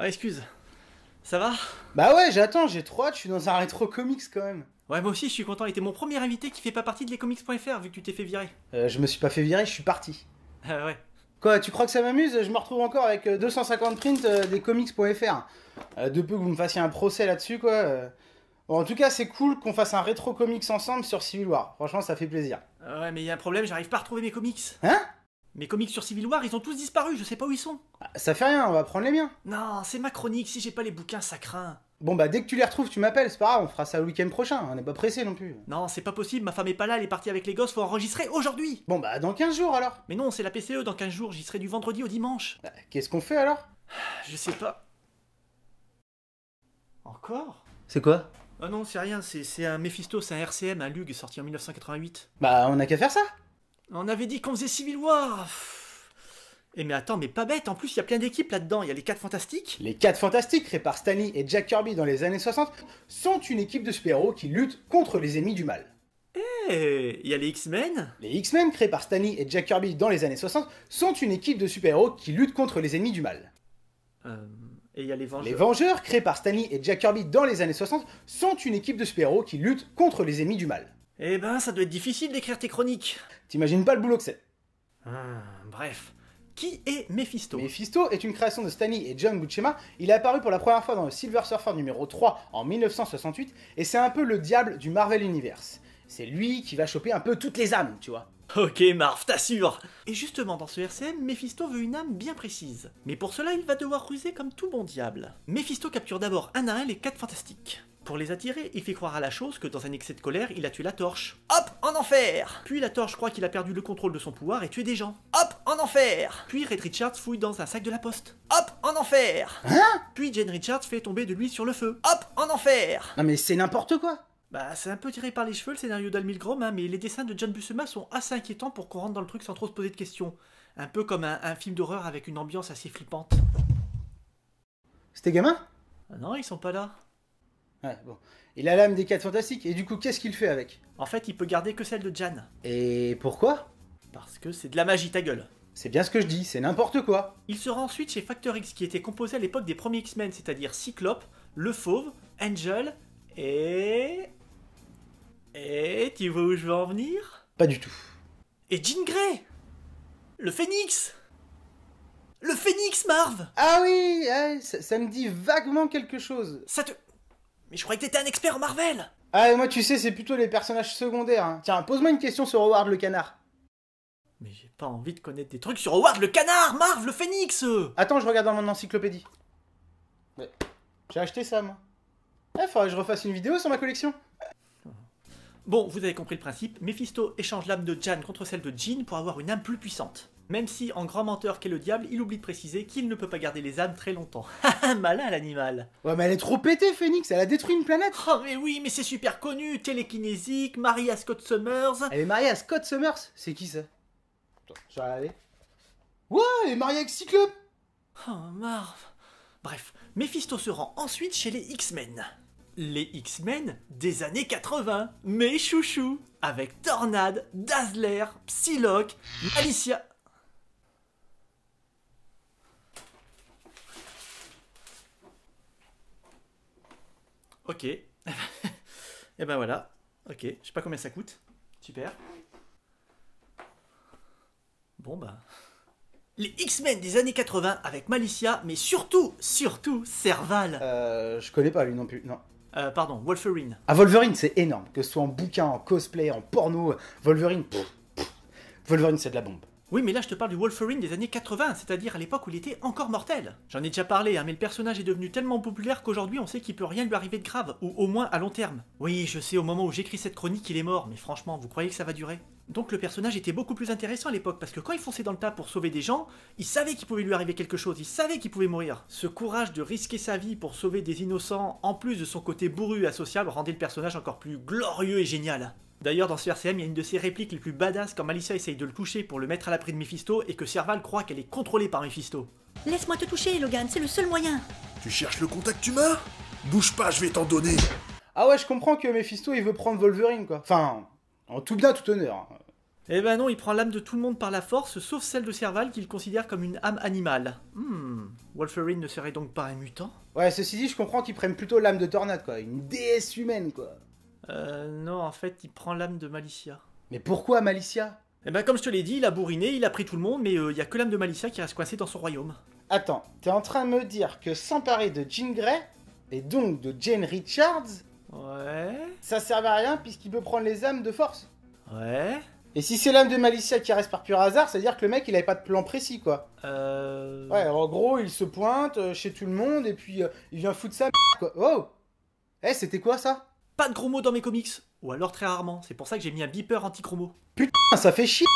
Ouais, excuse. Ça va? Bah ouais, j'attends, j'ai trop hâte, je suis dans un rétro comics quand même. Ouais, moi aussi, je suis content. Il était mon premier invité qui fait pas partie de lescomics.fr vu que tu t'es fait virer. Je me suis pas fait virer, je suis parti. Ouais. Quoi, tu crois que ça m'amuse? Je me retrouve encore avec 250 prints des comics.fr. De peu que vous me fassiez un procès là-dessus, quoi. Bon, en tout cas, c'est cool qu'on fasse un rétro comics ensemble sur Civil War. Franchement, ça fait plaisir. Ouais, mais il y a un problème, j'arrive pas à retrouver mes comics. Hein? Mes comics sur Civil War, ils ont tous disparu, je sais pas où ils sont. Ça fait rien, on va prendre les miens. Non, c'est ma chronique, si j'ai pas les bouquins, ça craint. Bon bah dès que tu les retrouves, tu m'appelles, c'est pas grave, on fera ça le week-end prochain, on n'est pas pressé non plus. Non, c'est pas possible, ma femme est pas là, elle est partie avec les gosses, faut enregistrer aujourd'hui. Bon bah dans 15 jours alors. Mais non, c'est la PCE dans 15 jours, j'y serai du vendredi au dimanche. Bah, qu'est-ce qu'on fait alors? Je sais pas. Encore? C'est quoi? Ah non, c'est rien, c'est un Mephisto, c'est un RCM, un Lug sorti en 1988. Bah on a qu'à faire ça. On avait dit qu'on faisait Civil War. Eh mais attends, mais pas bête, en plus il y a plein d'équipes là-dedans, il y a les 4 Fantastiques. Les 4 Fantastiques, créés par Stan Lee et Jack Kirby dans les années 60, sont une équipe de super-héros qui luttent contre les ennemis du mal. Eh, il y a les X-Men. Les X-Men, créés par Stan Lee et Jack Kirby dans les années 60, sont une équipe de super-héros qui luttent contre les ennemis du mal. Et il y a les Vengeurs. Les Vengeurs, créés par Stan Lee et Jack Kirby dans les années 60, sont une équipe de super-héros qui luttent contre les ennemis du mal. Eh ben, ça doit être difficile d'écrire tes chroniques. T'imagines pas le boulot que c'est. Bref. Qui est Mephisto? Mephisto est une création de Stan Lee et John Buscema. Il est apparu pour la première fois dans le Silver Surfer numéro 3 en 1968, et c'est un peu le diable du Marvel Universe. C'est lui qui va choper un peu toutes les âmes, tu vois. Ok Marv, t'assures. Et justement, dans ce RCM, Mephisto veut une âme bien précise. Mais pour cela, il va devoir ruser comme tout bon diable. Mephisto capture d'abord un à un les 4 Fantastiques. Pour les attirer, il fait croire à la chose que dans un excès de colère, il a tué la Torche. Hop, en enfer. Puis la Torche croit qu'il a perdu le contrôle de son pouvoir et tué des gens. Hop, en enfer. Puis Red Richards fouille dans un sac de la poste. Hop, en enfer. Hein? Puis Jane Richards fait tomber de l'huile sur le feu. Hop, en enfer. Non mais c'est n'importe quoi. Bah, c'est un peu tiré par les cheveux le scénario d'Al Milgrom, hein, mais les dessins de John Buscema sont assez inquiétants pour qu'on rentre dans le truc sans trop se poser de questions. Un peu comme un film d'horreur avec une ambiance assez flippante. C'était gamin? Ah non, ils sont pas là. Ouais, bon. Il a l'âme des 4 Fantastiques, et du coup, qu'est-ce qu'il fait avec? En fait, il peut garder que celle de Jan. Et pourquoi? Parce que c'est de la magie, ta gueule. C'est bien ce que je dis, c'est n'importe quoi. Il sera ensuite chez Factor X, qui était composé à l'époque des premiers X-Men, c'est-à-dire Cyclope, le Fauve, Angel, et tu vois où je veux en venir? Pas du tout. Et Jean Grey! Le Phénix! Le Phénix, Marv! Ah oui, ouais, ça me dit vaguement quelque chose. Ça te... Mais je croyais que t'étais un expert en Marvel! Ah, moi tu sais, c'est plutôt les personnages secondaires. Hein. Tiens, pose-moi une question sur Howard le canard. Mais j'ai pas envie de connaître des trucs sur Howard le canard, Marv, le Phénix! Attends, je regarde dans mon encyclopédie. Ouais. J'ai acheté ça, moi. Faudrait que je refasse une vidéo sur ma collection. Bon, vous avez compris le principe, Mephisto échange l'âme de Jan contre celle de Jean pour avoir une âme plus puissante. Même si, en grand menteur qu'est le diable, il oublie de préciser qu'il ne peut pas garder les âmes très longtemps. Haha, malin l'animal. Ouais, mais elle est trop pétée, Phoenix, elle a détruit une planète. Oh mais oui, mais c'est super connu, télékinésique, Maria Scott Summers... Elle est mariée à Scott Summers. C'est qui ça? Attends, je vais regarder. Ouais, elle est mariée avec Cyclope. Oh, Marv... Bref, Mephisto se rend ensuite chez les X-Men. Les X-Men des années 80, mes chouchous, avec Tornade, Dazzler, Psylocke, Malicia... Ok. Et ben voilà. Ok, je sais pas combien ça coûte. Super. Bon bah... Les X-Men des années 80 avec Malicia, mais surtout Serval. Je connais pas lui non plus, non. Pardon, Wolverine. Ah, Wolverine, c'est énorme. Que ce soit en bouquin, en cosplay, en porno, Wolverine, Wolverine, c'est de la bombe. Oui, mais là je te parle du Wolverine des années 80, c'est-à-dire à l'époque où il était encore mortel. J'en ai déjà parlé, hein, mais le personnage est devenu tellement populaire qu'aujourd'hui on sait qu'il peut rien lui arriver de grave, ou au moins à long terme. Oui, je sais, au moment où j'écris cette chronique, il est mort, mais franchement, vous croyez que ça va durer? Donc le personnage était beaucoup plus intéressant à l'époque, parce que quand il fonçait dans le tas pour sauver des gens, il savait qu'il pouvait lui arriver quelque chose, il savait qu'il pouvait mourir. Ce courage de risquer sa vie pour sauver des innocents, en plus de son côté bourru et associable, rendait le personnage encore plus glorieux et génial. D'ailleurs, dans ce RCM, il y a une de ses répliques les plus badass quand Malicia essaye de le toucher pour le mettre à l'abri de Mephisto et que Serval croit qu'elle est contrôlée par Mephisto. Laisse-moi te toucher, Logan, c'est le seul moyen. Tu cherches le contact humain? Bouge pas, je vais t'en donner. Ah ouais, je comprends que Mephisto, il veut prendre Wolverine, quoi. Enfin, en tout bien, tout honneur. Eh ben non, il prend l'âme de tout le monde par la force, sauf celle de Serval qu'il considère comme une âme animale. Wolverine ne serait donc pas un mutant? Ouais, ceci dit, je comprends qu'ils prennent plutôt l'âme de Tornade, quoi. Une déesse humaine, quoi. Non, en fait, il prend l'âme de Malicia. Mais pourquoi Malicia? Eh ben, comme je te l'ai dit, il a bourriné, il a pris tout le monde, mais il y a que l'âme de Malicia qui reste coincée dans son royaume. Attends, t'es en train de me dire que s'emparer de Jean Grey, et donc de Jane Richards, Ouais... ça servait à rien puisqu'il peut prendre les âmes de force? Ouais... Et si c'est l'âme de Malicia qui reste par pur hasard, c'est-à-dire que le mec, il avait pas de plan précis, quoi. Ouais, en gros, il se pointe chez tout le monde, et puis il vient foutre sa quoi. Oh! Eh, c'était quoi, ça? Pas de gros mots dans mes comics. Ou alors très rarement. C'est pour ça que j'ai mis un beeper anti-chromo. Putain, ça fait chier!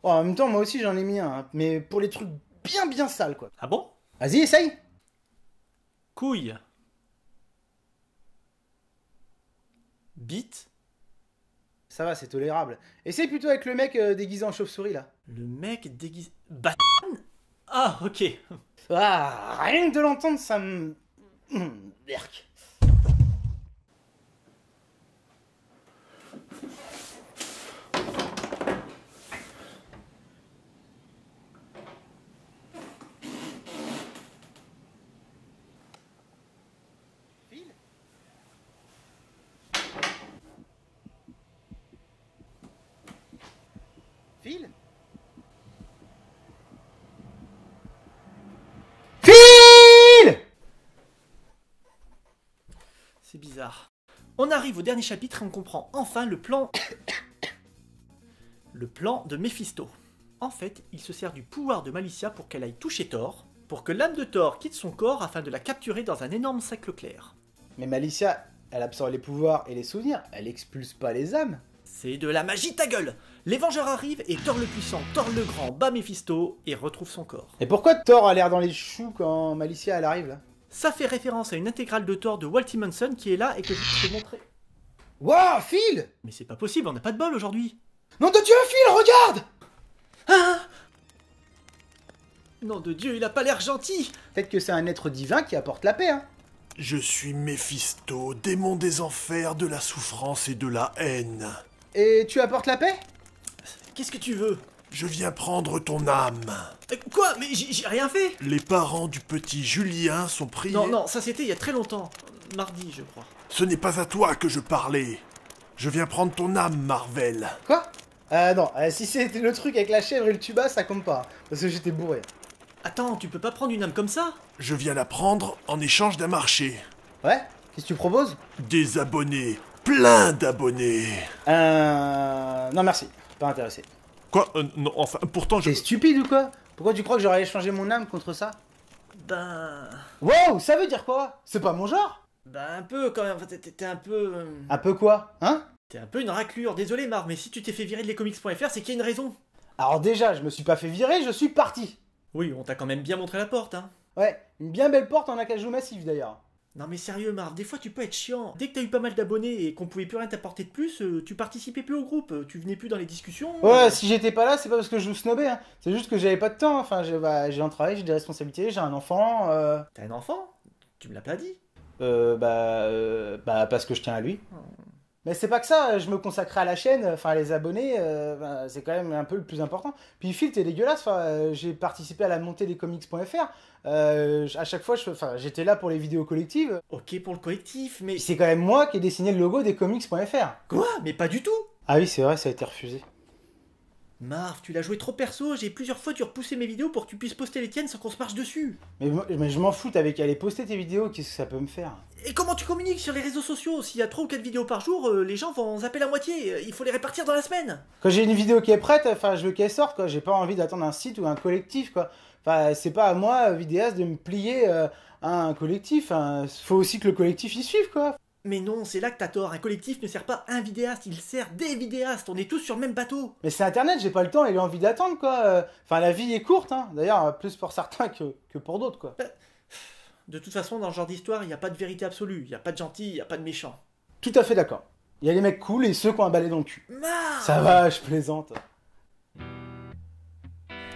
Oh, en même temps, moi aussi, j'en ai mis un, hein, mais pour les trucs bien sales, quoi. Ah bon? Vas-y, essaye! Couille. Bite. Ça va, c'est tolérable. Essaye plutôt avec le mec déguisé en chauve-souris, là. Le mec déguisé... Batman? Ah, ok. Ah, rien que de l'entendre, ça me... Berk. File. File. C'est bizarre. On arrive au dernier chapitre et on comprend enfin le plan... le plan de Mephisto. En fait, il se sert du pouvoir de Malicia pour qu'elle aille toucher Thor, pour que l'âme de Thor quitte son corps afin de la capturer dans un énorme sac Leclerc. Mais Malicia, elle absorbe les pouvoirs et les souvenirs, elle expulse pas les âmes. C'est de la magie ta gueule! Les Vengeurs arrivent et Thor le puissant, Thor le grand bat Mephisto et retrouve son corps. Et pourquoi Thor a l'air dans les choux quand Malicia elle arrive là? Ça fait référence à une intégrale de Thor de Walt Simonson qui est là et que je peux te montrer. Wouah, Phil! Mais c'est pas possible, on n'a pas de bol aujourd'hui. Nom de Dieu, Phil, regarde! Ah! Nom de Dieu, il a pas l'air gentil! Peut-être que c'est un être divin qui apporte la paix, hein. Je suis Méphisto, démon des enfers, de la souffrance et de la haine. Et tu apportes la paix? Qu'est-ce que tu veux? Je viens prendre ton âme. Quoi? Mais j'ai rien fait! Les parents du petit Julien sont priés... Non, ça c'était il y a très longtemps. Mardi, je crois. Ce n'est pas à toi que je parlais. Je viens prendre ton âme, Marvel. Quoi? Non, si c'était le truc avec la chèvre et le tuba, ça compte pas. Parce que j'étais bourré. Attends, tu peux pas prendre une âme comme ça? Je viens la prendre en échange d'un marché. Ouais? Qu'est-ce que tu proposes? Des abonnés. Plein d'abonnés. Non merci, pas intéressé. Quoi? Non, enfin, pourtant je... T'es stupide ou quoi? Pourquoi tu crois que j'aurais échangé mon âme contre ça? Ben... Wow, ça veut dire quoi? C'est pas mon genre? Ben un peu quand même, enfin, t'es un peu... Un peu quoi? Hein? T'es un peu une raclure, désolé Mar, mais si tu t'es fait virer de lescomics.fr, c'est qu'il y a une raison. Alors déjà, je me suis pas fait virer, je suis parti. Oui, on t'a quand même bien montré la porte, hein. Ouais, une bien belle porte en acajou massif d'ailleurs. Non mais sérieux Marv, des fois tu peux être chiant. Dès que t'as eu pas mal d'abonnés et qu'on pouvais plus rien t'apporter de plus, tu participais plus au groupe, tu venais plus dans les discussions. Ouais, si j'étais pas là, c'est pas parce que je vous snobais, hein. C'est juste que j'avais pas de temps. Enfin, j'ai un travail, j'ai des responsabilités, j'ai un enfant. T'as un enfant? Tu me l'as pas dit. Parce que je tiens à lui. Mais c'est pas que ça, je me consacrais à la chaîne, enfin les abonnés, c'est quand même un peu le plus important. Puis Phil, t'es dégueulasse, j'ai participé à la montée des comics.fr, à chaque fois, j'étais là pour les vidéos collectives. Ok pour le collectif, mais... Puis c'est quand même moi qui ai dessiné le logo des comics.fr. Quoi? Mais pas du tout! Ah oui, c'est vrai, ça a été refusé. Marv, tu l'as joué trop perso, j'ai plusieurs fois dû repousser mes vidéos pour que tu puisses poster les tiennes sans qu'on se marche dessus. Mais je m'en fous, t'avais qu'à aller poster tes vidéos, qu'est-ce que ça peut me faire? Et comment tu communiques sur les réseaux sociaux? S'il y a 3 ou 4 vidéos par jour, les gens vont zapper la moitié, il faut les répartir dans la semaine. Quand j'ai une vidéo qui est prête, je veux qu'elle sorte, quoi. J'ai pas envie d'attendre un site ou un collectif, quoi. Enfin, c'est pas à moi, vidéaste, de me plier à un collectif. Faut aussi que le collectif y suive, quoi. Mais non, c'est là que t'as tort, un collectif ne sert pas un vidéaste, il sert des vidéastes, on est tous sur le même bateau. Mais c'est internet, j'ai pas le temps et l'envie d'attendre, quoi. Enfin, la vie est courte, hein. D'ailleurs, plus pour certains que pour d'autres, quoi. De toute façon, dans ce genre d'histoire, il n'y a pas de vérité absolue, il n'y a pas de gentil, il n'y a pas de méchant. Tout à fait d'accord. Il y a les mecs cool et ceux qui ont un balai dans le cul. Marre. Ça va, je plaisante.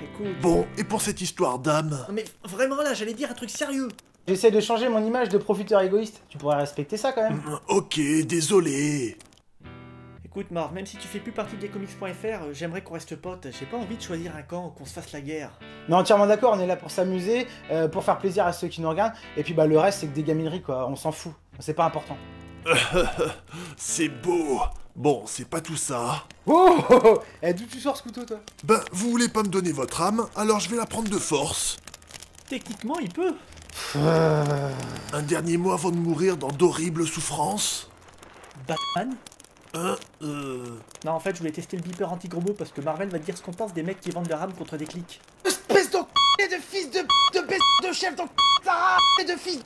Écoute... Bon, et pour cette histoire d'âme? Mais vraiment là, j'allais dire un truc sérieux. J'essaie de changer mon image de profiteur égoïste. Tu pourrais respecter ça, quand même. Ok, désolé. Écoute Marv, même si tu fais plus partie des comics.fr, j'aimerais qu'on reste potes. J'ai pas envie de choisir un camp, qu'on se fasse la guerre. Non, entièrement d'accord, on est là pour s'amuser, pour faire plaisir à ceux qui nous regardent, et puis bah le reste c'est que des gamineries quoi, on s'en fout, c'est pas important. C'est beau. Bon, c'est pas tout ça. Oh, oh, oh. Eh, d'où tu sors ce couteau toi? Ben, vous voulez pas me donner votre âme, alors je vais la prendre de force. Techniquement, il peut. Un dernier mot avant de mourir dans d'horribles souffrances. Batman? Hein Non, en fait, je voulais tester le beeper anti-gros mots parce que Marvel va dire ce qu'on pense des mecs qui vendent leur âme contre des clics. Espèce de fils de bête de chef de et de fils